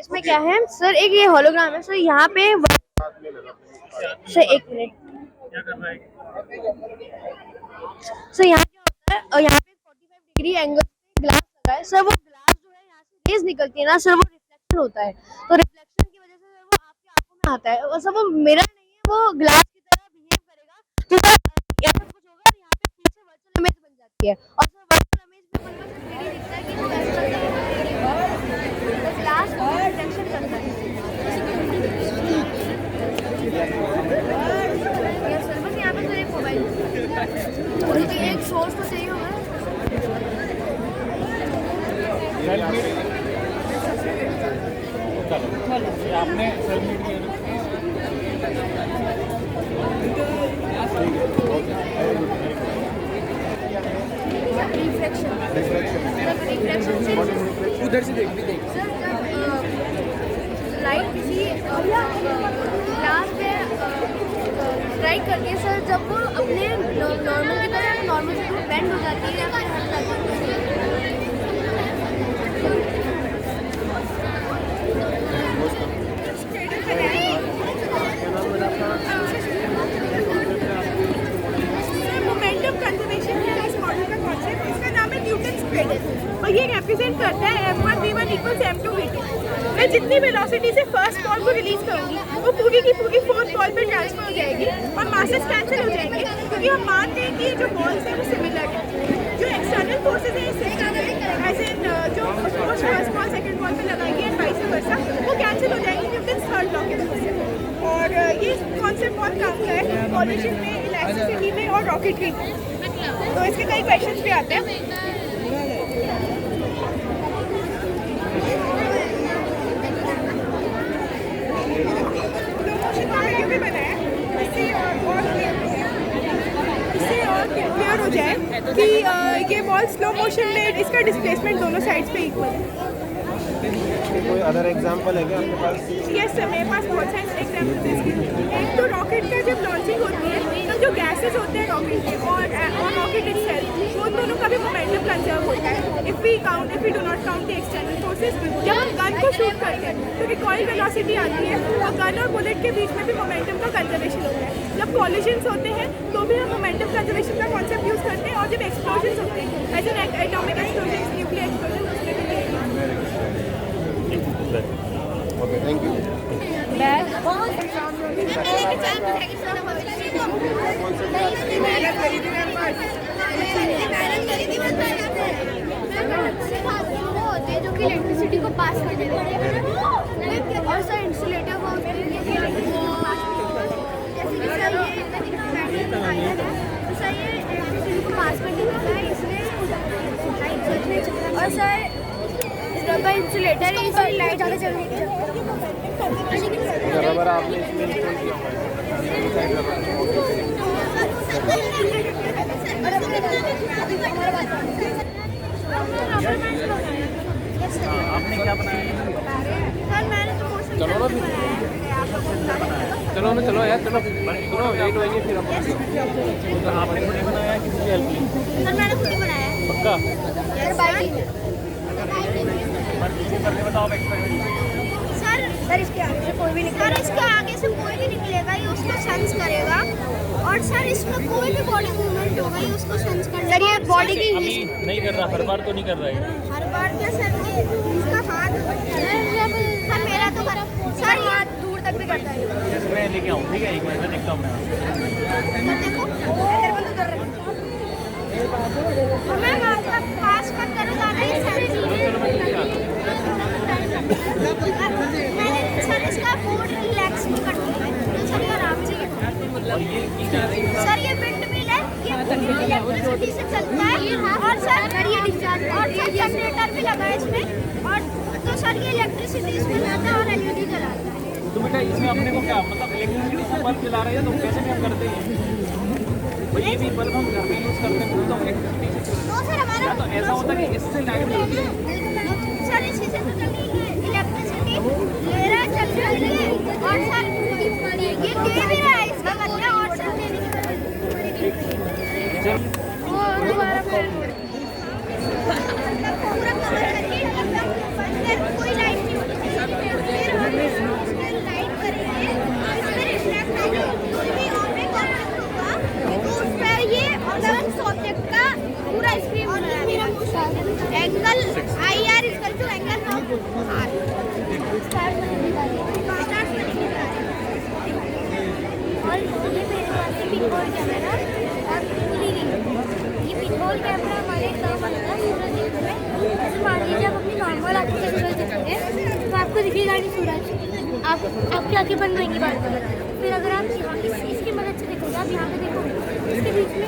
इसमें क्या है सर, एक ये होलोग्राम है सर, यहाँ पे सर एक मिनट सर, यहाँ क्या होता है और यहाँ पे 45 डिग्री एंगल से ग्लास लगा है सर, वो ग्लास जो है यहाँ से रेज निकलती है ना सर, वो रिफ्लेक्शन होता है, तो रिफ्लेक्शन की वजह से सर वो आपकी आंखों में आता है और सर वो मिरर नहीं है, वो ग्लास की तरह बिहेव करेगा, तो सर यहाँ पे कुछ होगा और यहाँ पे पीछे वर्चुअल इमेज बन जाती है और सर वर्चुअल इमेज में अपन को 3D दिखता है कि वो कैसा लगता है, ग्लास रिफ्लेक्शन करता है सर। बस यहाँ पे तो एक मोबाइल एक सोर्स तो चाहिए होगा। आपने उधर से देख सर जब लाइट किसी ग्लास पे स्ट्राइक करके सर, जब वो अपने नॉर्मल की तरह नॉर्मल से बेंड हो जाती है या फिर हट जाती है। मोमेंटम कंजर्वेशन है इस मॉडल का कॉन्सेप्ट, इसका नाम है न्यूटन्स क्रेडिट और ये रिप्रेजेंट करता है F1 V1 = M2 V2। मैं जितनी वेलोसिटी से फर्स्ट बॉल को रिलीज करूंगी वो पूरी की पूरी फोर्थ बॉल पे ट्रांसफर हो जाएगी और मासेस कैंसिल हो जाएंगे, क्योंकि हम मान रहे हैं कि ये जो बॉल्स है वो सिमिलर है। जो एक्सटर्नल फोर्सेज है सिस्टम में, ऐसे जो फर्स्ट बॉल सेकंड बॉल पे लगाएंगे एंड वाइस वर्सा, वो कैंसिल हो जाएंगे न्यूटन्स थर्ड लॉ की वजह से। और ये कॉन्सेप्ट बहुत काम का है कॉलिजन में, इलास्टिसिटी में और रॉकेटरी में। तो इसके कई क्वेश्चंस भी आते हैं। भी बनाया इससे और क्लियर हो जाए कि ये बॉल स्लो मोशन में इसका डिस्प्लेसमेंट दोनों साइड्स पे इक्वल है। कोई अदर एग्जांपल है क्या आपके पास? यस सर, मेरे पास बहुत सारे एग्जांपल्स हैं। एक तो रॉकेट का जब लॉन्चिंग होती है तो जो गैसेस होते हैं रॉकेट के और रॉकेट इटसेल्फ, उन दोनों का भी मोमेंटम कंजर्व होता है। If we do not count the external forces, जब हम गन को शूट करते हैं तो रिकॉइल वेलोसिटी आती है और गन और बुलेट के बीच में भी मोमेंटम का कंजर्वेशन होता है। जब कॉलिजन्स होते हैं तो भी हम मोमेंटम कंजर्वेशन का कॉन्सेप्ट यूज करते हैं, और जब एक्सप्लोजन्स होते हैं ऐसे एटॉमिक एक्सप्लोजन, न्यूक्लियर एक्सप्लोजन, उसमें भी ओके, थैंक यू। जो कि इलेक्ट्रिसिटी को पास कर देते हैं और सर इंसुलेटर को सर ये इलेक्ट्रिसिटी को पास कर देता है, इसलिए और सर रबर इंसुलेटर है, इसलिए लाइट ज़्यादा चल रही है। रबर आपने इसमें इंस्टॉल किया आपने क्या बनाया? सर मैंने तो चलो ना फिर, चलो यार, चलो लेट होएंगे फिर आपने खुद ही बनाया किसी की हेल्प ली? सर मैंने खुद ही बनाया है। पक्का? सर बाइक करके बताओ एक्सपेरिमेंट। सर इसके आगे से कोई भी निकलेगा, सर इसके आगे से कोई भी निकलेगा, ये उसको सेंस करेगा, और सर इसमें कोई भी बॉडी मूवमेंट होगा ये उसको सेंस करेगा। सर ये बॉडी की नहीं कर रहा, हर बार तो नहीं कर रहा है। हर बार क्या सर, इसका हाथ सर मेरा तो सर हाथ दूर तक भी करता है। मैं लेके आऊँ, ठीक है, एक मिनट में देखता हूँ मैं। देखो इधर बंद कर रहे मैं हाथ पास मत करो मैंने सर इसका बोर्ड रिलैक्स भी कर दिया है, तो सर ये आराम से सर ये विंड मिल है, ये इलेक्ट्रिसिटी से चलता है, और सर ये डिस्चार्ज और सर जनरेटर भी लगा है इसमें, और तो सर ये इलेक्ट्रिसिटी इसमें लाता है और एलईडी जलाता है। तो बेटा इसमें अपने को क्या मतलब इलेक्ट्रिसिटी से बल्ब जला रहे हैं तो कैसे क्या करते हैं? ये भी बल्ब हम घर में यूज करते हैं तो इलेक्ट्रिसिटी से, तो सर हमारा तो ऐसा होता है कि इससे लाइट जलती है। सर इसी से तो चलती है इलेक्ट्रिसिटी, मेरा चल रही है, और सर ये दे भी रहा है इसका मतलब, और सर देने की वो दोबारा पूरा कवर करके कोई लाइट नहीं होती। रिगार्डिंग सूरज, आप आपकी आंखें बंद रहेंगी बार बार। फिर अगर आप यहाँ इसकी मदद से देखोगे, आप यहाँ पे देखोगे इसके बीच में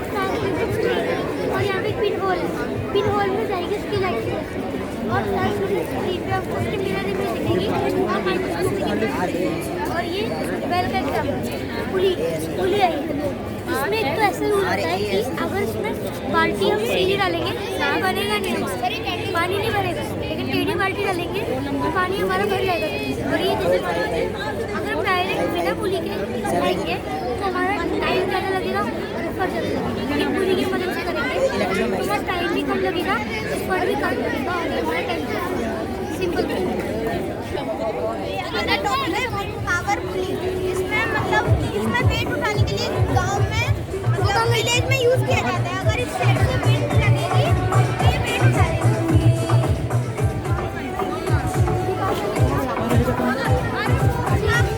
और यहाँ पे पिन होल है, पिन होल में जाएगी उसकी लाइट और लास्ट में स्क्रीन पे आपको उसके मिरर इमेज दिखेगी और ये बेल का एग्जाम पुली पुली आई है। इसमें एक तो ऐसा रूल होता है कि अगर इसमें बाल्टी हम सीधी डालेंगे तो बनेगा नहीं, पानी नहीं भरेगा, लेकिन टेढ़ी बाल्टी डालेंगे तो पानी हमारा भर जाएगा। और ये जैसे अगर डायरेक्ट बिना पुली के आएंगे तो हमारा टाइम ज़्यादा लगेगा और ऊपर ज़्यादा लगेगा, लेकिन पुली की मदद से करेंगे तो हमारा टाइम भी कम लगेगा, ऊपर भी कम लगेगा और हमारा टाइम सिंपल पावर पुली। इसमें मतलब इसमें वेट उठाने के लिए गांव में मतलब विलेज में यूज किया जाता है। अगर इस साइड से वेट लगेगी तो ये वेट उठाएगा।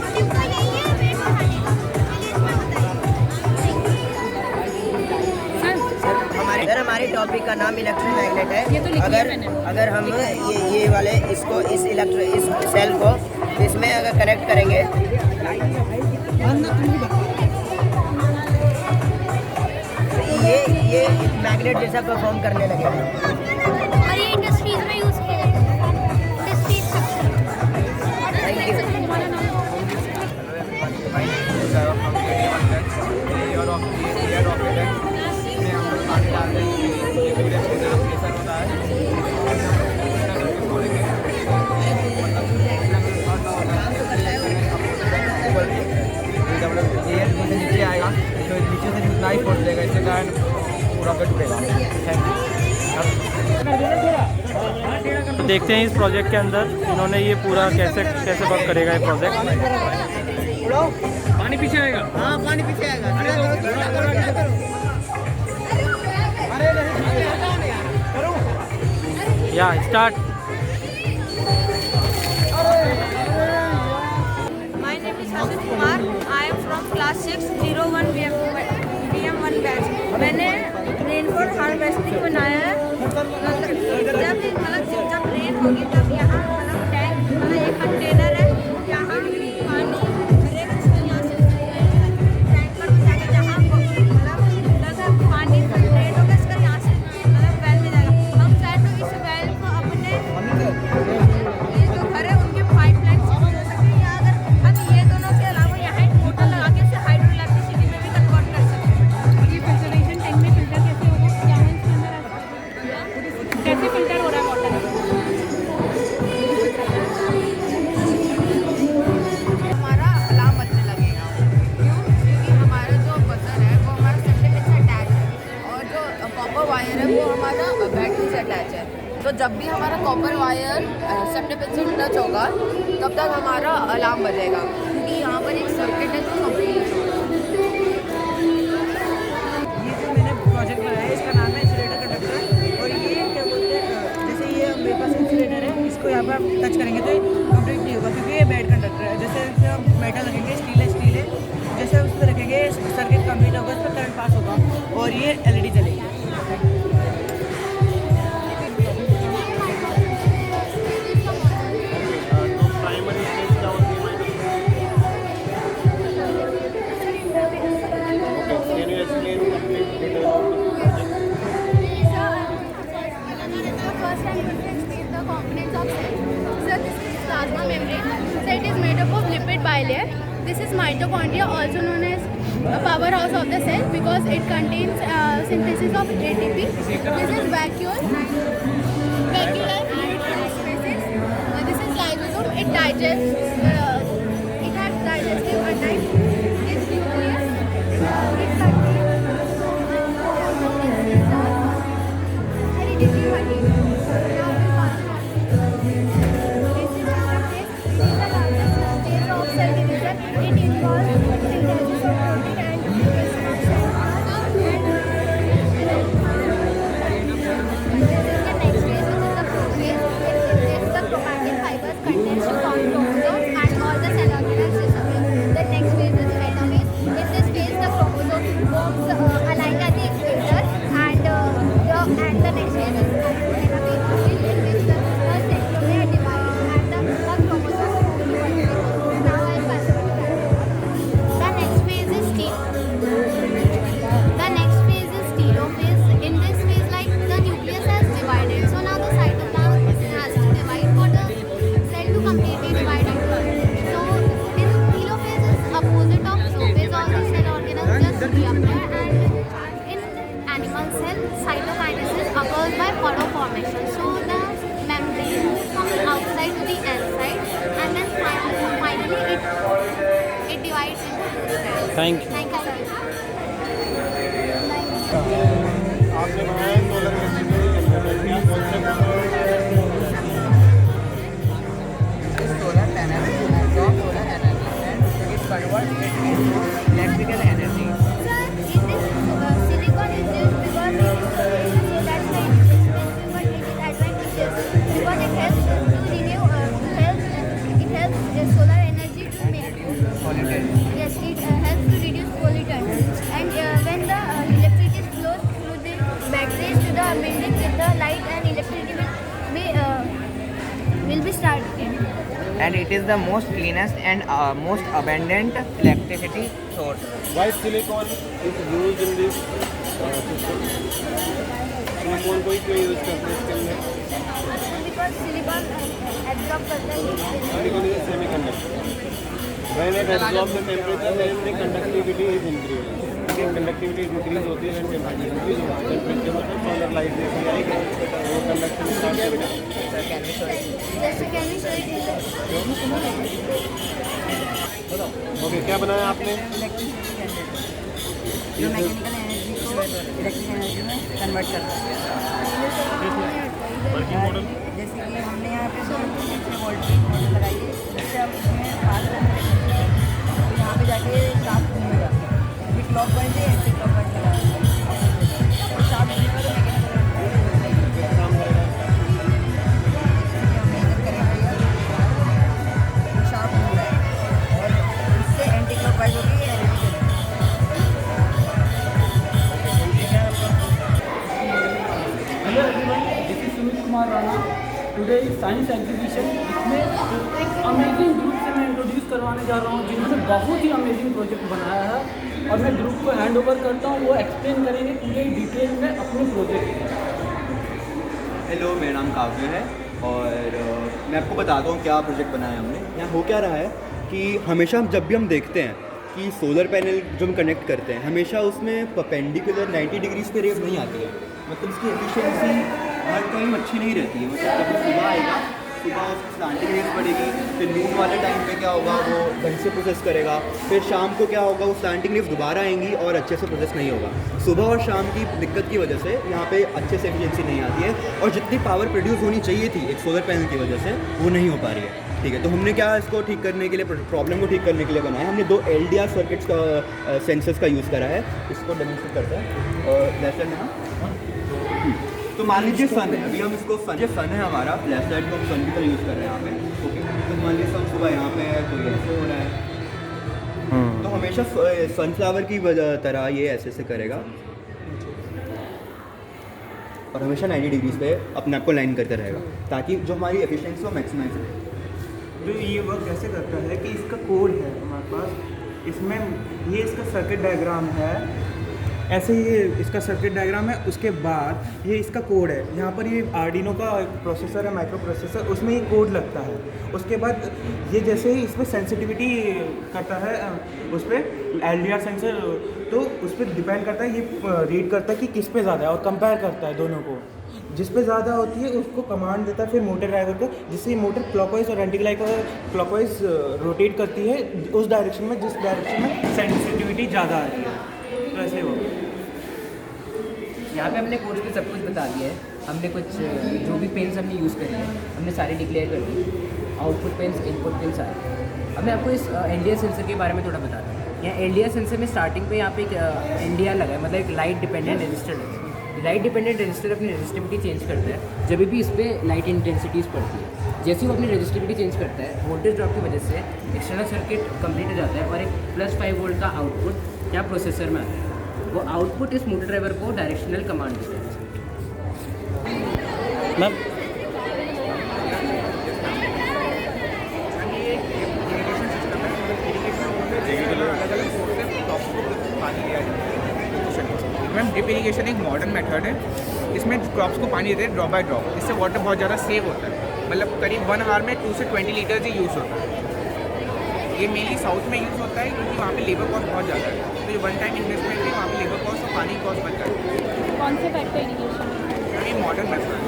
मोटिव का यही है, वेट उठाने का विलेज में होता है। हमारे टॉपिक का नाम इलेक्ट्रोमैग्नेट है। अगर हम ये वाले इसको इस सेल को इसमें अगर कनेक्ट करेंगे ये मैग्नेट जैसा परफॉर्म करने लगेगा। और ये इंडस्ट्रीज में यूज किया जाता है। इंडस्ट्रीज नीचे आएगा तो नीचे से नाइफ फोड़ देगा, इससे कारण पूरा पे टूटेगा। तो देखते हैं इस प्रोजेक्ट के अंदर इन्होंने ये पूरा कैसे वर्क करेगा ये प्रोजेक्ट। पानी पीछे आएगा। हाँ, पानी पीछे आएगा। या start. My name is Hasan Kumar. I am from class 601 BM1 batch. मैंने रेनफॉल हार्वेस्टिंग बनाया है। जब रेन होगी तब यहाँ टैंक एक कंटेनर है, यहाँ पानी भरेगा, यहाँ से टैंकर में जाके जहाँ पानी रेन होगा इसका यहाँ से वैल में जाएगा। हम चाहे तो इस वैल को अपने ये जो घर है उनके पाइपलाइन से हो सकते हैं, या अगर हम ये दोनों के अलावा यहाँ मोटर लगा के उसे हाइड्रो इलेक्ट्रिसिटी में भी कन्वर्ट कर सकते हैं। और ये फिल्टरेशन टैंक में फिल्टर कैसे होगा, क्या है इसके अंदर कैसे फिल्टर हो रहा है वाटर? हमारा अलार्म बजने लगेगा। क्यों? क्योंकि हमारा जो बजर है वो हमारा सेप्टेम्बर से अटैच है और जो कॉपर वायर है वो हमारा बैटरी से अटैच है। तो जब भी हमारा कॉपर वायर सेप्टेम्बर से टच होगा तब तक हमारा अलार्म बजेगा, क्योंकि यहाँ पर एक सर्किट है जो कंप्लीट ये जो मैंने प्रोजेक्ट बनाया है इसका नाम है इंसुलेटर कंडक्टर। और ये क्या बोलते हैं, जैसे ये मेरे पास इंसुलेटर है, इसको यहाँ पर आप टच करेंगे तो कंप्लीट नहीं होगा क्योंकि ये बेड कंडक्टर है। जैसे हम मेटल रखेंगे, स्टील है, जैसे उस पर रखेंगे सर्किट कंप्लीट होगा, इस पर करंट पास होगा और ये LED चलेगी। First, I'm going to explain the components of cell. So this is plasma membrane. So it is made up of lipid bilayer. This is mitochondria, also known as a powerhouse of the cell, because it contains synthesis of ATP. This is vacuole, vacuolar fluid spaces. This is lysosome. It digests. It has digestive enzymes. This nucleus. It contains hereditary material. It involves synthesis of protein and destruction. This is the next phase, which is the prophase. It is the chromatin fibers contains to form chromosomes and all the cell organelles disappear. The thank you. Thank you sir. आपने बनाया solar solar panel from solar energy and it converts it into electrical energy. Sir, it is silicon is used because it is so that's why it is expensive, but it is advantageous because it helps to renew, it helps solar energy to make. Yes, it helps to reduce pollutants. And when the electricity flows through the batteries to the building with the light and electricity will be started. And it is the most cleanest and most abundant electricity source. Why silicon is used in this system? Silicon को ही क्यों use करते हैं इसके अंदर? Because silicon absorb करता है heat. Silicon is a semiconductor. When it absorbs the temperature, then the conductivity is increased. Okay, conductivity increase होती है when temperature increase होता है. Temperature मतलब solar light जैसी आएगी, वो conduction start करेगा. जैसे can we show it in the okay, क्या बनाया आपने? जो मैकेनिकल एनर्जी को इलेक्ट्रिक एनर्जी में कन्वर्ट करता है। वर्किंग मॉडल जैसे कि हमने यहाँ पे 2 वोल्ट की मोटर लगाई है, जिससे हम इसमें फास्ट तो यहाँ पे जाके शाफ्ट घूमेगा। अभी क्लॉक वाइज है, एंटी क्लॉक वाइज लगा है। तो शाफ्ट घूमेगा तो मैकेनिकल काम करेगा. हम मेहनत करेंगे तो शाफ्ट घूम रहा है और इससे एंटी क्लॉक वाइज होगी एलईडी चलेगी। Hello everyone, this is Sumit Kumar Rana. Today science exhibition, इसमें एक अमेजिंग ग्रुप से मैं इंट्रोड्यूस करवाने जा रहा हूँ जिन्होंने बहुत ही अमेजिंग प्रोजेक्ट बनाया है और मैं ग्रुप को हैंड ओवर करता हूँ, वो एक्सप्लेन करेंगे पूरे डिटेल में अपने प्रोजेक्ट। हेलो, मेरा नाम काव्य है और मैं आपको बताता हूँ क्या प्रोजेक्ट बनाया हमने। यहाँ हो क्या रहा है कि हमेशा जब भी हम देखते हैं कि सोलर पैनल जो हम कनेक्ट करते हैं, हमेशा उसमें परपेंडिकुलर 90 डिग्रीज पे रेस नहीं आती है। मतलब इसकी एफिशिएंसी हर टाइम अच्छी नहीं रहती है। मतलब जब सुबह आएगा, सुबह उसकी स्लैंटिंग रेस पड़ेगी, फिर नून वाले टाइम पे क्या होगा, वो ढंग से प्रोसेस करेगा, फिर शाम को क्या होगा, वो स्लैंटिंग रेस दोबारा आएंगी और अच्छे से प्रोसेस नहीं होगा। सुबह और शाम की दिक्कत की वजह से यहाँ पे अच्छे से एफिशिएंसी नहीं आती है और जितनी पावर प्रोड्यूस होनी चाहिए थी एक सोलर पैनल की वजह से, वो नहीं हो पा रही है। ठीक है, तो हमने क्या इसको ठीक करने के लिए, प्रॉब्लम को ठीक करने के लिए बनाया, हमने 2 LDR सर्किट्स का सेंसर्स का यूज़ करा है। इसको डेमोन्स्ट्रेट करते हैं और फ्लैश लाइट है ना। तो मान लीजिए सन है, अभी हम इसको सन है हमारा, फ्लैश लाइट को हम सन की तरह यूज़ कर रहे हैं यहाँ पे। ओके, तो मान लीजिए सन सुबह यहाँ पे है तो ये ऐसे हो रहा है। तो हमेशा सनफ्लावर की तरह ये ऐसे से करेगा और हमेशा 90 डिग्रीज पे अपने आप को लाइन करते रहेगा ताकि जो हमारी एफिशिएंसी वो मैक्सिमाइज हो। तो ये वर्क कैसे करता है कि इसका कोड है हमारे पास, इसमें ये इसका सर्किट डायग्राम है, ऐसे ये इसका सर्किट डायग्राम है। उसके बाद ये इसका कोड है, यहाँ पर ये आर्डिनो का प्रोसेसर है, माइक्रो प्रोसेसर, उसमें ये कोड लगता है। उसके बाद ये जैसे ही इस पर सेंसिटिविटी करता है, उस पर LDR सेंसर, तो उस पर डिपेंड करता है, ये रीड करता है कि किस पे ज़्यादा है और कंपेयर करता है दोनों को। जिस पे ज़्यादा होती है उसको कमांड देता है फिर मोटर ड्राइवर को, जिससे मोटर क्लॉकवाइज और एंटी क्लॉकवाइज रोटेट करती है उस डायरेक्शन में जिस डायरेक्शन में सेंसिटिविटी ज़्यादा आती है। तो ऐसे हो यहाँ पे हमने कोर्स में सब कुछ बता दिया है। हमने कुछ जो भी पेन्स हमने यूज़ करी है हमने सारे डिक्लेयर कर दिए, आउटपुट पेन्स, इनपुट पेन्स सारे। अब मैं आपको इस LDR सेंसर के बारे में थोड़ा बताता हूँ। यहाँ LDR सेंसर में स्टार्टिंग पे यहाँ पे एक NDR लगा है, मतलब एक लाइट डिपेंडेंट रजिस्टर है। लाइट डिपेंडेंट रजिस्टर अपनी रजिस्टिविटी चेंज करता है जब भी इस पर लाइट इंटेंसिटीज़ पड़ती है। जैसे ही वो अपनी रजिस्टिविटी चेंज करता है, वोल्टेज ड्रॉप की वजह से एक्सटर्नल सर्किट कंप्लीट हो जाता है और एक +5 वोल्ट का आउटपुट यहाँ प्रोसेसर में आता है। वो आउटपुट इस मोटर ड्राइवर को डायरेक्शनल कमांड देता है। मैम मैम ड्रिप इरीगेशन एक मॉडर्न मेथड है, इसमें क्रॉप्स को पानी देते हैं ड्रॉप बाय ड्रॉप। इससे वाटर बहुत ज़्यादा सेव होता है, मतलब करीब 1 आवर में 2 से 20 लीटर ही यूज़ होता है। ये मेनली साउथ में यूज़ होता है क्योंकि वहाँ पे लेबर कॉस्ट बहुत ज़्यादा है, तो ये 1 टाइम इन्वेस्टमेंट है, वहाँ पे लेबर कॉस्ट और पानी कॉस्ट बच जाता है। कौन से टाइप का इरीगेशन है? ये मॉडर्न मेथड है।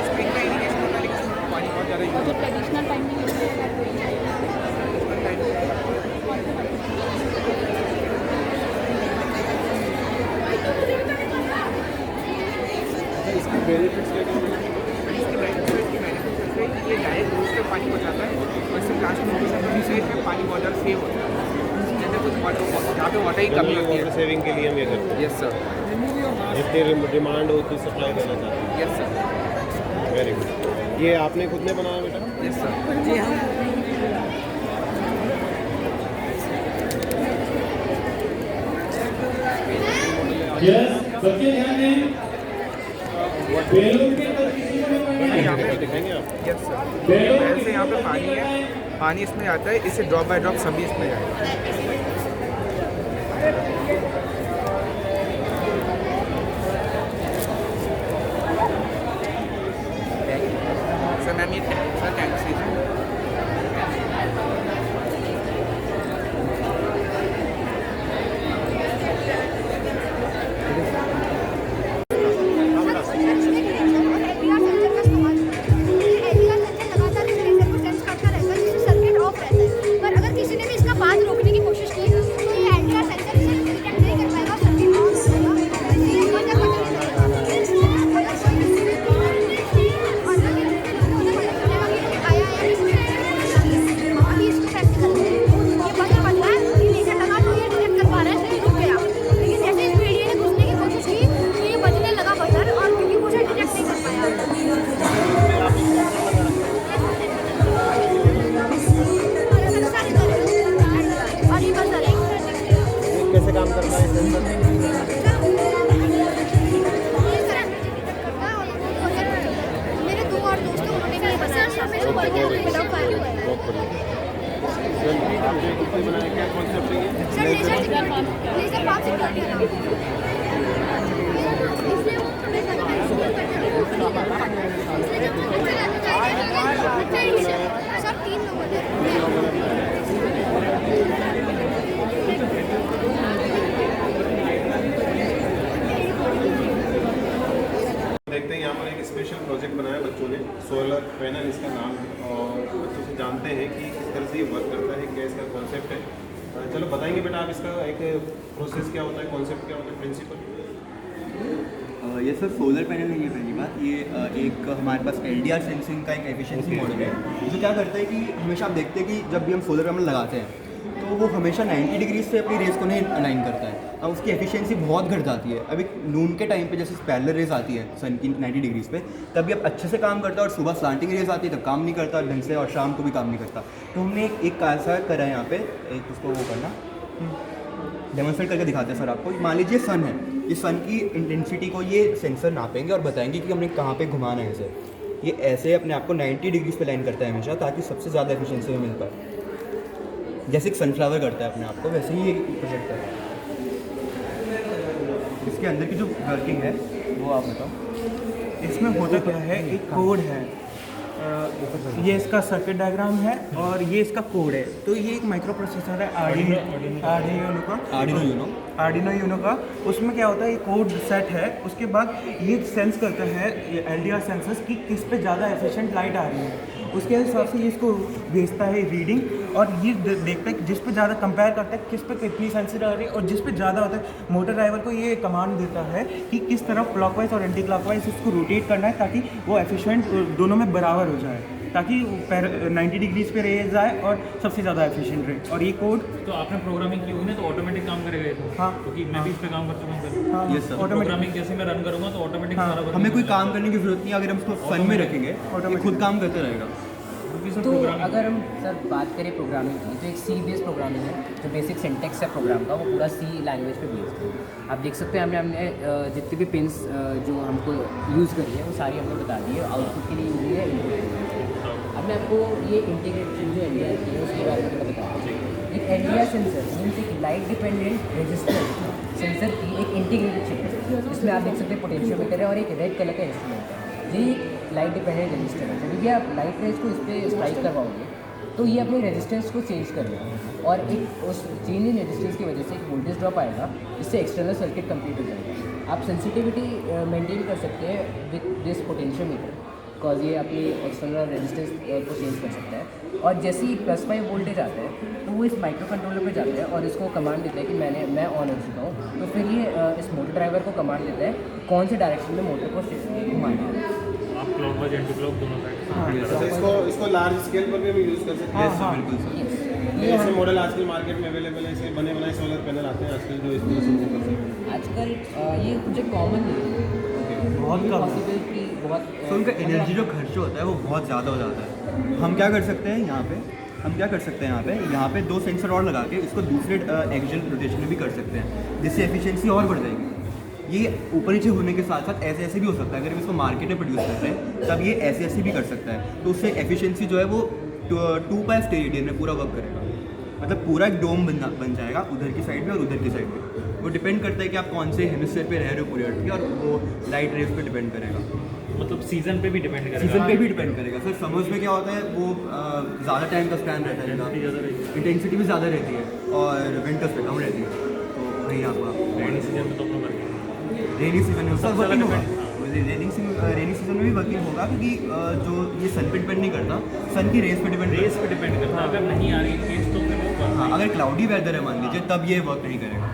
स्प्रिंग का इरीगेशन होता है लेकिन उसमें पानी बहुत ज़्यादा यूज़ होता है। ट्रेडिशनल टाइम में यूज़ ट्रेडिशनल टाइम सेव होता है। जैसे कुछ यहाँ पे वाटर की कमी होती वाटर है। सेविंग के लिए हम ये करते हैं। यस सर, जितनी डिमांड हो उतनी सप्लाई देना चाहते हैं। Yes sir, very good. ये आपने खुद ने बनाया बेटा? Yes sir. जी हम बच्चे ध्यान दें, बैलून के अंदर किसी को भी पानी नहीं यहाँ पे है। दिखाएंगे आप? यस सर, बैल से यहाँ पे पानी है, पानी इसमें आता है, इससे ड्रॉप बाय ड्रॉप सभी इसमें जाएगा। सर मैम ये सर थैंक्स कैसे काम करता है सेंसर? मेरे दो और दोस्त हैं, उन्होंने नहीं बनाया। बहुत बढ़िया। सर आपने खुद से बनाया, क्या कॉन्सेप्ट है ये? सर लेजर पार्क सिक्योरिटी है सर 3 लोग देखते हैं यहाँ पर एक स्पेशल प्रोजेक्ट बनाया बच्चों ने, सोलर पैनल इसका नाम है, और बच्चों से जानते हैं कि किस तरह से ये वर्क करता है, क्या इसका कॉन्सेप्ट है। चलो बताएंगे बेटा आप, इसका एक प्रोसेस क्या होता है, कॉन्सेप्ट क्या होता है, प्रिंसिपल? ये सर सोलर पैनल नहीं है पहली बात, ये एक हमारे पास LDR सेंसिंग का एक एफिशिएंसी मॉडल है जो क्या करता है कि हमेशा आप देखते हैं कि जब भी हम सोलर पैनल लगाते हैं तो वो हमेशा 90 डिग्री से अपनी रेस को नहीं अलाइन करता है। अब उसकी एफिशिएंसी बहुत घट जाती है। अभी नून के टाइम पे जैसे पैरेलल रेस आती है सन की 90 डिग्रीज पे, तभी अब अच्छे से काम करता है, और सुबह स्लांटिंग रेस आती है तब काम नहीं करता ढंग से, और शाम को भी काम नहीं करता। तो हमने एक ऐसा करा है यहाँ पे, एक उसको वो करना डेमोन्स्ट्रेट करके दिखाते हैं सर आपको। मान लीजिए सन है, इस सन की इंटेंसिटी को ये सेंसर नापेंगे और बताएंगे कि हमने कहाँ पे घुमाना है इसे। ये ऐसे अपने आप को 90 डिग्रीज पे लाइन करता है हमेशा, ताकि सबसे ज़्यादा एफिशिएंसी में मिल पाए। जैसे एक सनफ्लावर करता है अपने आप को, वैसे ही एक प्रोजेक्ट है। इसके अंदर की जो वर्किंग है वो आप बताओ। इसमें होता क्या है, एक कोड है, ये इसका सर्किट डायग्राम है और ये इसका कोड है। तो ये एक माइक्रो प्रोसेसर है आर्डिनो यूनो का। उसमें क्या होता है, ये कोड सेट है, उसके बाद ये सेंस करता है LDR सेंसर्स कि किस पे ज़्यादा एफिशिएंट लाइट आ रही है, उसके हिसाब से ये इसको भेजता है रीडिंग, और ये देखता है जिस पे ज़्यादा कंपेयर करता है किस पे कितनी सेंसिटिव आ रही है, और जिस पे ज़्यादा होता है मोटर ड्राइवर को ये कमांड देता है कि किस तरफ क्लॉकवाइज और एंटी क्लॉकवाइज इसको रोटेट करना है, ताकि वो एफिशिएंट दोनों में बराबर हो जाए, ताकि 90 डिग्रीज पे रह जाए और सबसे ज़्यादा एफिशिएंट रहे। और ये कोड तो आपने प्रोग्रामिंग की होगी ना, तो ऑटोमेटिक काम करेगा ये तो? हाँ, क्योंकि मैं भी इस पे काम कर चुका हूँ सर। हाँ, यस सर। प्रोग्रामिंग जैसे मैं रन करूँगा तो ऑटोमेटिक सारा work हमें कोई हो काम करने की जरूरत नहीं, अगर हम उसको सन में रखेंगे ये खुद काम करते रहेगा। तो अगर हम सर बात करें प्रोग्रामिंग की, तो एक C बेस्ड प्रोग्रामिंग है, जो बेसिक सिंटेक्स है प्रोग्राम का, वो पूरा C लैंग्वेज पे बेस्ड है। आप देख सकते हैं हमने जितनी भी पिन्स जो हमको यूज़ करी है वो सारी हमने बता दी है, आउटपुट के लिए यूज है, इनपुट के लिए। अब मैं आपको ये इंटीग्रेटेड जो LDR की है उसके बारे में बता दूँ। एक LDR सेंसर मीन्स एक लाइट डिपेंडेंट रजिस्टर सेंसर की एक इंटीग्रेटेड चिप है, जिसमें आप देख सकते हैं पोटेंशियोमीटर है और एक रेड कलर का इंस्ट्रूमेंट है। ये लाइट डिपेंडेंट रजिस्टर है। जब भी आप लाइट रेज को इस पर स्ट्राइक करवाओगे तो ये अपने रेजिस्टेंस को चेंज करेगा, और एक उस चेंज इन रेजिस्टेंस की वजह से एक वोल्टेज ड्रॉप आएगा, जिससे एक्सटर्नल सर्किट कंप्लीट हो जाएगा। आप सेंसिटिविटी मेंटेन कर सकते हैं विद दिस पोटेंशियोमीटर, बिकॉज ये अपनी एक्सटर्नल रेजिस्टेंस को चेंज कर सकता है। और जैसे ही +5 वोल्टेज आता है तो वो इस माइक्रो कंट्रोलर पे जाता है और इसको कमांड देता है कि मैं ऑन हो चुका हूँ। तो फिर ये इस मोटर ड्राइवर को कमांड देता है कौन से डायरेक्शन में मोटर को घुमाना है। आप क्लॉकवाइज एंटी क्लॉक दोनों साइड। इसको लार्ज स्केल पर भी हम यूज़ कर सकते हैं। बिल्कुल सर। ऐसे मॉडल आजकल मार्केट में अवेलेबल है, ऐसे बने बनाए सोलर पैनल आते हैं आजकल जो इसको सर्व कर सकते हैं। आजकल ये मुझे कॉमन है, बहुत कम पॉसिबल कि बहुत तो उनका एनर्जी जो खर्च होता है वो बहुत ज़्यादा हो जाता है। हम क्या कर सकते हैं यहाँ पे, यहाँ पे 2 सेंसर और लगा के इसको दूसरे एक्सियल रोटेशन में भी कर सकते हैं, जिससे एफिशिएंसी और बढ़ जाएगी। ये ऊपर नीचे होने के साथ साथ ऐसे भी हो सकता है। अगर हम इसको मार्केट में प्रोड्यूस करते हैं तब ये ऐसे भी कर सकता है, तो उससे एफिशिएंसी जो है वो 2 पाई स्टेरियन में पूरा वर्क करेगा। मतलब पूरा एक डोम बन जाएगा उधर की साइड में और उधर की साइड में। वो डिपेंड करता है कि आप कौन से हेमिस्फीयर पे रह रहे हो पूरे अर्थ के, और वो लाइट रेस पे डिपेंड करेगा। मतलब सीजन पे भी डिपेंड करेगा। सीजन पे भी डिपेंड करेगा सर। समर्स में क्या होता है वो ज़्यादा टाइम का स्पैन रहता है, इंटेंसिटी भी ज़्यादा रहती है, और विंटर्स पे कम रहती है। तो वही आपका रेनी सीजन में तो अपना रेनी सीजन में सर वर्किंग होगा, रेनी सीजन में भी वर्किंग होगा, क्योंकि जो ये सन पे डिपेंड नहीं करता, सन की रेस पे डिपेंड करता है। अगर नहीं आ रही केस तो फिर वो हाँ, अगर क्लाउडी वेदर है मान लीजिए तब ये वर्क नहीं करेगा।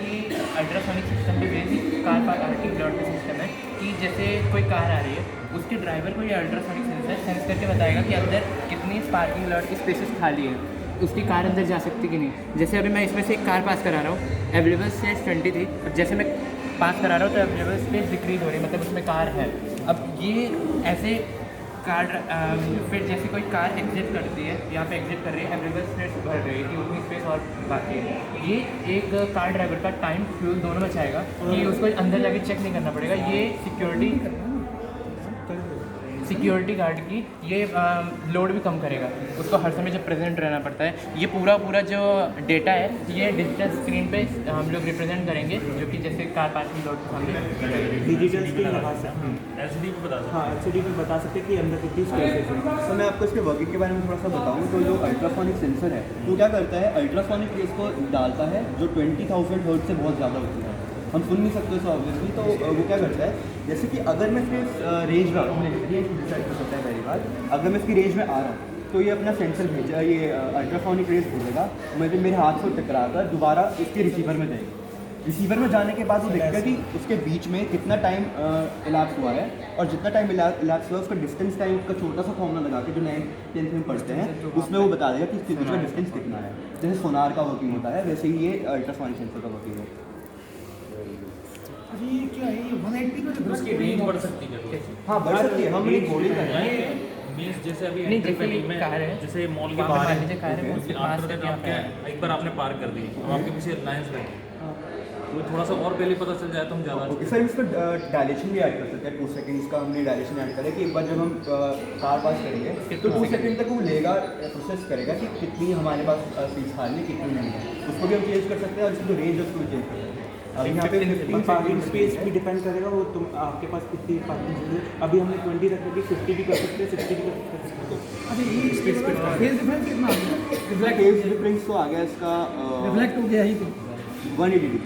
ये अल्ट्रासोनिक सिस्टम पे basic car parking lot system है कि जैसे कोई कार आ रही है उसके ड्राइवर को ये अल्ट्रासोनिक सेंसर सेंस करके बताएगा कि अंदर कितनी पार्किंग लॉट की स्पेसेस खाली है, उसकी कार अंदर जा सकती कि नहीं। जैसे अभी मैं इसमें से एक कार पास करा रहा हूँ, अवेलेबल स्पेस 20 थी, और जैसे मैं पास करा रहा हूँ तो अवेलेबल स्पेस डिक्रीज हो रही है, मतलब उसमें कार है। अब ये ऐसे कार फिर जैसे कोई कार एग्जिट करती है, यहाँ पे एग्जिट कर रही है, अवेलेबल स्पेस भर रही है कि उतनी स्पेस और बाकी है। ये एक कार ड्राइवर का टाइम फ्यूल दोनों बचाएगा कि उसको अंदर जाके चेक नहीं करना पड़ेगा। ये सिक्योरिटी गार्ड की ये लोड भी कम करेगा, उसको हर समय जब प्रेजेंट रहना पड़ता है। ये पूरा जो डेटा है ये डिजिटल स्क्रीन पे हम लोग रिप्रेजेंट करेंगे, जो कि जैसे कार पार्किंग लोड के सामने डिजिटल स्क्रीन लगा सकते हैं, एलसीडी पे बता सकते हैं। हाँ एलसीडी पे बता सकते हैं कि अंदर कितनी स्पेस है। तो मैं आपको इसके वर्किंग के बारे में थोड़ा सा बताऊँ तो जो अल्ट्रासोनिक सेंसर है वो क्या करता है, अल्ट्रासोनिक रेस को डालता है जो 20,000 हर्ट्ज से बहुत ज़्यादा होती है, हम सुन नहीं सकते उसे ऑब्वियसली। तो वो क्या करता है, जैसे कि अगर मैं इसके रेंज में डिसाइड कर सकता है पहली बात, अगर मैं इसकी रेंज में आ रहा हूँ तो ये अपना सेंसर भेजा, ये अल्ट्रासोनिक रेस भेजेगा, मुझे मेरे हाथ से टकरा कर दोबारा इसके रिसीवर में जाएगी। रिसीवर में जाने के बाद वो देखेगा कि उसके बीच में कितना टाइम इलाप्स हुआ है, और जितना टाइम इलाप्स हुआ उसका डिस्टेंस टाइम का छोटा सा फॉर्मूला लगा के जो 9th-10th में पढ़ते हैं उसमें वो बता देगा कि इसके बीच में डिस्टेंस कितना है। जैसे सोनार का वर्किंग होता है वैसे ही ये अल्ट्रासोनिक सेंसर का वर्किंग है। ये क्या है, ये 180 पे उसकी रेंज बढ़ सकती है। हाँ बढ़ सकती है, हम एक बोलिंग कर रहे हैं। मीन्स जैसे अभी नहीं, एंट्री जैसे पैनल में कार है, जैसे मॉल के वहाँ पे बाहर मान लीजिए कार है, उसके उसके पास आफ्टर तक दैट यहाँ पे आपके एक बार आपने पार्क कर दी, अब आपके पीछे लाइन्स लगे, तो थोड़ा सा और पहले पता चल जाए तो हम ज़्यादा। सर इसको डायलेशन भी ऐड कर सकते हैं, 2 सेकंड्स का हमने डायलेशन ऐड करें कि एक बार जब हम कार पास करेंगे तो 2 सेकंड तक वो लेगा, प्रोसेस करेगा कि कितनी हमारे पास सीट्स खाली कितनी नहीं है, उसको भी हम चेंज कर सकते हैं, और इसकी जो रेंज है उसको भी चेंज कर सकते हैं। अभी यहाँ पे पार्किंग स्पेस भी डिपेंड करेगा, वो तुम आपके पास कितनी पार्किंग है। अभी हमने 20 रख रखी, 50 भी कर सकते हैं, 60 भी कर सकते हैं। अच्छा ये फेज डिफरेंस कितना आ गया? फेज डिफरेंस तो आ गया इसका रिफ्लेक्ट हो गया ही तो 180 डिग्री।